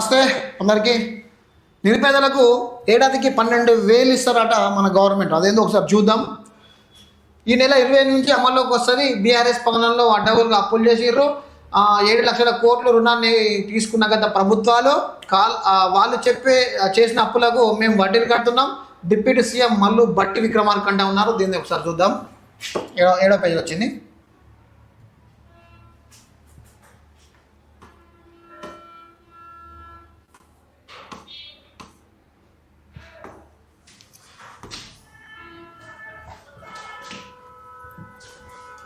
నమస్తే అందరికీ. నిరుపేదలకు ఏడాదికి 12,000 ఇస్తారట మన గవర్నమెంట్. అదేందో ఒకసారి చూద్దాం. ఈ నెల 25 నుంచి అమల్లోకి వస్తుంది. బీఆర్ఎస్ పాలనలో అడ్డగోలుగా అప్పులు చేసిర్రు. 7 లక్షల కోట్ల రుణాన్ని తీసుకున్న గత ప్రభుత్వాలు వాళ్ళు చేసిన అప్పులకు మేము వడ్డీలు కడుతున్నాం. డిప్యూటీ సీఎం మల్లు బట్టి విక్రమార్క అంటా ఉన్నారు. దీన్ని ఒకసారి చూద్దాం. 7వ పేజీ వచ్చింది.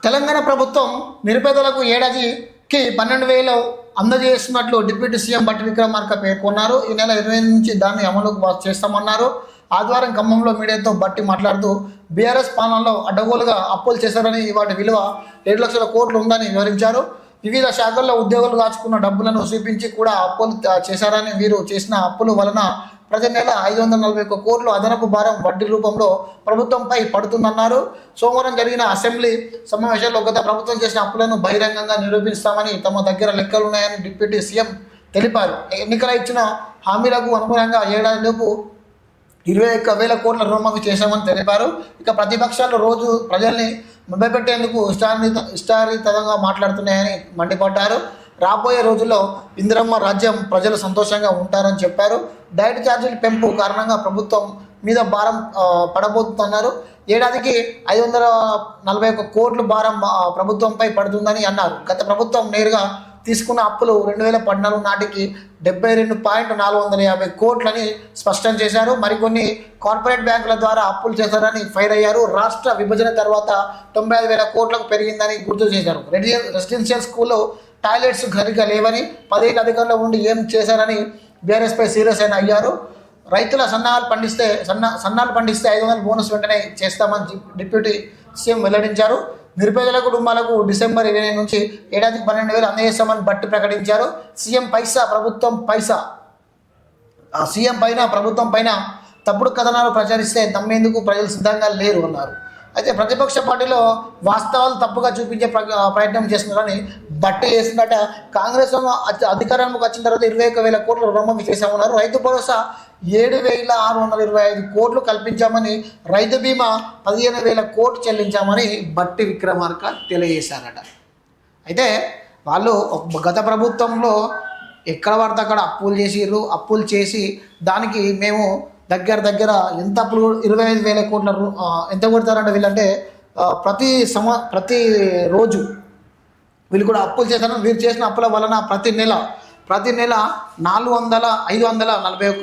తెలంగాణ ప్రభుత్వం నిరుపేదలకు ఏడాదికి 12,000 అందజేస్తున్నట్లు డిప్యూటీ సీఎం బట్టి విక్రమార్క పేర్కొన్నారు. ఈ నెల 25 నుంచి దాన్ని అమలుకు చేస్తామన్నారు. ఆదివారం ఖమ్మంలో మీడియాతో బట్టి మాట్లాడుతూ బీఆర్ఎస్ పాలనలో అడ్డగోలుగా అప్పులు చేశారని, వాటి విలువ 7 లక్షల కోట్లు ఉందని వివరించారు. వివిధ శాఖల్లో ఉద్యోగులు దాచుకున్న డబ్బులను చూపించి కూడా అప్పులు చేశారని, వీరు చేసిన అప్పుల వలన ప్రతి నెల 541 కోట్లు అదనపు భారం వడ్డీ రూపంలో ప్రభుత్వంపై పడుతుందన్నారు. సోమవారం జరిగిన అసెంబ్లీ సమావేశాల్లో గత ప్రభుత్వం చేసిన అప్పులను బహిరంగంగా నిరూపిస్తామని, తమ దగ్గర లెక్కలున్నాయని డిప్యూటీ సీఎం తెలిపారు. ఎన్నికల ఇచ్చిన హామీలకు అనుగుణంగా ఏడాదిలోపు 21,000 కోట్ల రుణమాఫీ చేశామని తెలిపారు. ఇక ప్రతిపక్షాలు రోజు ప్రజల్ని మభ్యపెట్టేందుకు ఇష్టారీతంగా మాట్లాడుతున్నాయని మండిపడ్డారు. రాబోయే రోజుల్లో ఇందిరమ్మ రాజ్యం ప్రజలు సంతోషంగా ఉంటారని చెప్పారు. డైట్ ఛార్జీల పెంపు కారణంగా ప్రభుత్వం మీద భారం పడబోతున్నారు. ఏడాదికి 541 కోట్ల భారం ప్రభుత్వంపై పడుతుందని అన్నారు. గత ప్రభుత్వం నేరుగా తీసుకున్న అప్పులు 2014 నాటికి 72.450 కోట్లని స్పష్టం చేశారు. మరికొన్ని కార్పొరేట్ బ్యాంకుల ద్వారా అప్పులు చేశారని ఫైర్ అయ్యారు. రాష్ట్ర విభజన తర్వాత 95,000 కోట్లకు పెరిగిందని గుర్తు చేశారు. రెసిడెన్షియల్ స్కూల్లో టాయిలెట్స్ సరిగ్గా లేవని, 10 ఏళ్ళ అధికారంలో ఉండి ఏం చేశారని బీఆర్ఎస్పై సీరియస్ అయ్యారు. రైతుల సన్నాలు పండిస్తే 500 బోనస్ వెంటనే చేస్తామని డిప్యూటీ సీఎం వెల్లడించారు. నిరుపేదల కుటుంబాలకు డిసెంబర్ 29 నుంచి ఏడాదికి 12,000 అందజేస్తామని బట్టి ప్రకటించారు. సీఎం ప్రభుత్వం పైన తప్పుడు కథనాలు ప్రచారిస్తే నమ్మేందుకు ప్రజలు సిద్ధంగా లేరు అన్నారు. అయితే ప్రతిపక్ష పార్టీలో వాస్తవాలు తప్పుగా చూపించే ప్రయత్నం చేస్తున్నారని బట్టి చేస్తున్నట్ట. కాంగ్రెస్ అధికారంలోకి వచ్చిన తర్వాత 21,000 కోట్ల రుణమాఫీ చేశామన్నారు. రైతు భరోసా 7,625 కోట్లు కల్పించామని, రైతు బీమా 15,000 కోట్లు చెల్లించామని బట్టి విక్రమార్క తెలియజేశారట. అయితే వాళ్ళు గత ప్రభుత్వంలో ఎక్కడ పడితే అక్కడ అప్పులు చేసి దానికి మేము దగ్గర ఎంత అప్పులు 25,000 కోట్ల ఎంత కొడతారంటే వీళ్ళంటే ప్రతి రోజు వీళ్ళు కూడా అప్పులు చేశారు. వీరు చేసిన అప్పుల వలన ప్రతి నెల 541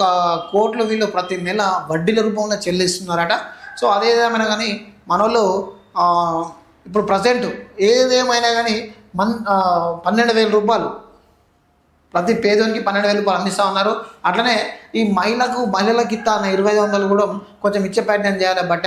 కోట్లు వీళ్ళు ప్రతి నెల వడ్డీల రూపంలో చెల్లిస్తున్నారట. సో అదేదేమైనా కానీ మన వాళ్ళు ఇప్పుడు ప్రజెంట్ ఏదేమైనా కానీ 12,000 రూపాయలు ప్రతి పేదోనికి 12,000 రూపాయలు అందిస్తూ ఉన్నారు. అట్లనే ఈ మహిళలకు ఇస్తా 2,500 కూడా కొంచెం ఇచ్చే ప్రయత్నం చేయాలి. బట్